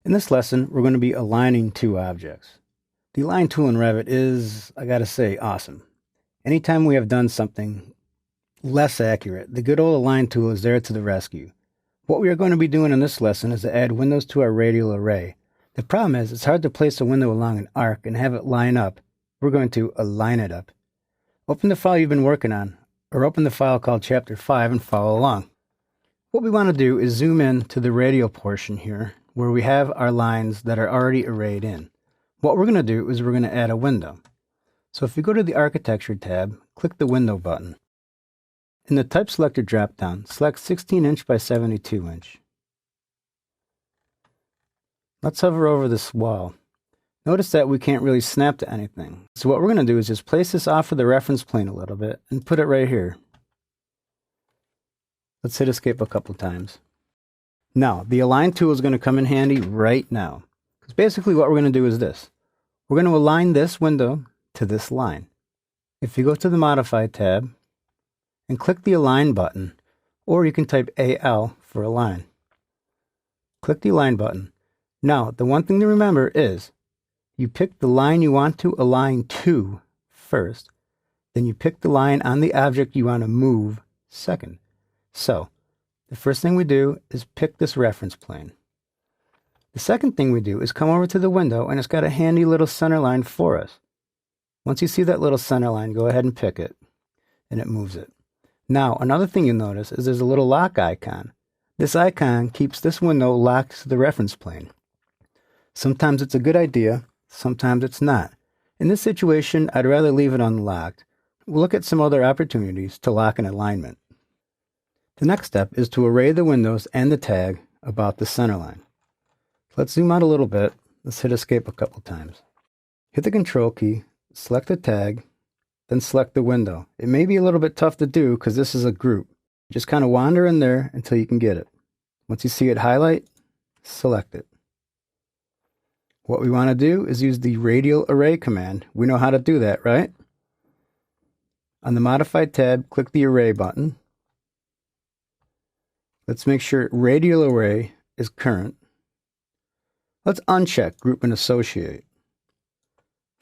In this lesson, we're going to be aligning two objects. The Align tool in Revit is, I gotta say, awesome. Anytime we have done something less accurate, the good old Align tool is there to the rescue. What we are going to be doing in this lesson is to add windows to our radial array. The problem is, it's hard to place a window along an arc and have it line up. We're going to align it up. Open the file you've been working on, or open the file called Chapter 5 and follow along. What we want to do is zoom in to the radial portion here, where we have our lines that are already arrayed in. What we're going to do is we're going to add a window. So if you go to the Architecture tab, click the Window button. In the Type Selector drop-down, select 16 inch by 72 inch. Let's hover over this wall. Notice that we can't really snap to anything. So what we're going to do is just place this off of the reference plane a little bit and put it right here. Let's hit Escape a couple times. Now, the Align tool is going to come in handy right now. Because basically what we're going to do is this. We're going to align this window to this line. If you go to the Modify tab and click the Align button, or you can type AL for Align. Click the Align button. Now, the one thing to remember is you pick the line you want to align to first, then you pick the line on the object you want to move second. So, the first thing we do is pick this reference plane. The second thing we do is come over to the window, and it's got a handy little center line for us. Once you see that little center line, go ahead and pick it, and it moves it. Now, another thing you'll notice is there's a little lock icon. This icon keeps this window locked to the reference plane. Sometimes it's a good idea, sometimes it's not. In this situation, I'd rather leave it unlocked. We'll look at some other opportunities to lock an alignment. The next step is to array the windows and the tag about the center line. Let's zoom out a little bit. Let's hit Escape a couple times. Hit the Control key, select the tag, then select the window. It may be a little bit tough to do because this is a group. Just kind of wander in there until you can get it. Once you see it highlight, select it. What we want to do is use the Radial Array command. We know how to do that, right? On the Modify tab, click the Array button. Let's make sure Radial Array is current. Let's uncheck Group and Associate.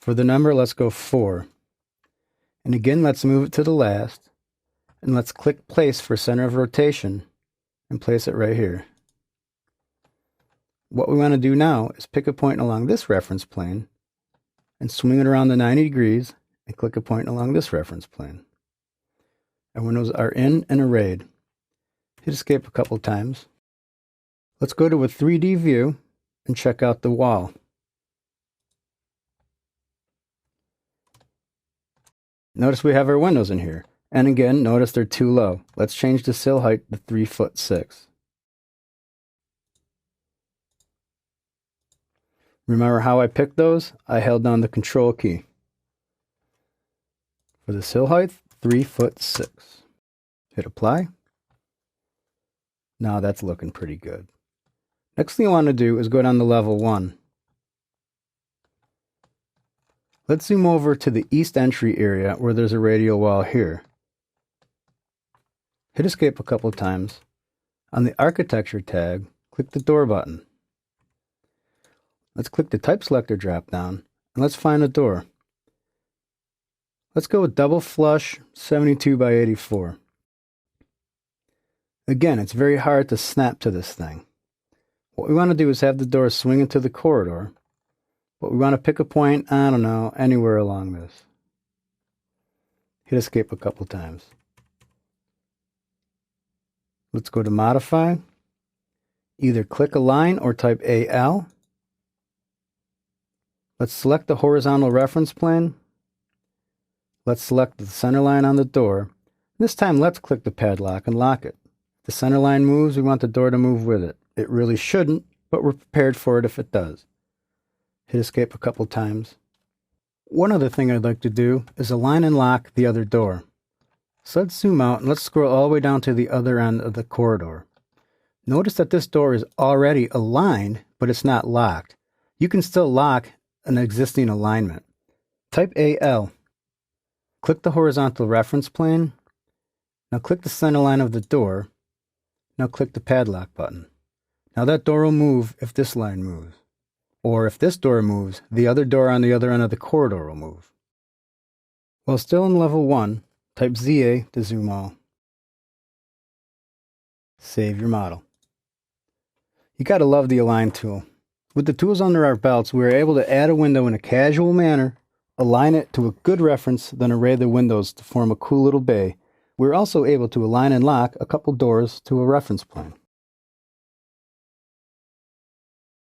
For the number, let's go 4. And again, let's move it to the last. And let's click Place for center of rotation and place it right here. What we want to do now is pick a point along this reference plane and swing it around the 90 degrees and click a point along this reference plane. Our windows are in and arrayed. Hit Escape a couple times. Let's go to a 3D view and check out the wall. Notice we have our windows in here. And again, notice they're too low. Let's change the sill height to 3'6". Remember how I picked those? I held down the Control key. For the sill height, 3'6". Hit Apply. Now that's looking pretty good. Next thing I want to do is go down to level 1. Let's zoom over to the east entry area where there's a radial wall here. Hit Escape a couple times. On the Architecture tab, click the Door button. Let's click the Type Selector drop-down, and let's find a door. Let's go with Double Flush 72 by 84. Again, it's very hard to snap to this thing. What we want to do is have the door swing into the corridor, but we want to pick a point, I don't know, anywhere along this. Hit Escape a couple times. Let's go to Modify. Either click Align or type AL. Let's select the horizontal reference plane. Let's select the center line on the door. This time, let's click the padlock and lock it. If the center line moves, we want the door to move with it. It really shouldn't, but we're prepared for it if it does. Hit Escape a couple times. One other thing I'd like to do is align and lock the other door. So let's zoom out and let's scroll all the way down to the other end of the corridor. Notice that this door is already aligned, but it's not locked. You can still lock an existing alignment. Type AL. Click the horizontal reference plane. Now click the center line of the door. Now click the padlock button. Now that door will move if this line moves. Or if this door moves, the other door on the other end of the corridor will move. While still in level 1, type ZA to zoom all. Save your model. You gotta love the Align tool. With the tools under our belts, we are able to add a window in a casual manner, align it to a good reference, then array the windows to form a cool little bay. We're also able to align and lock a couple doors to a reference plane.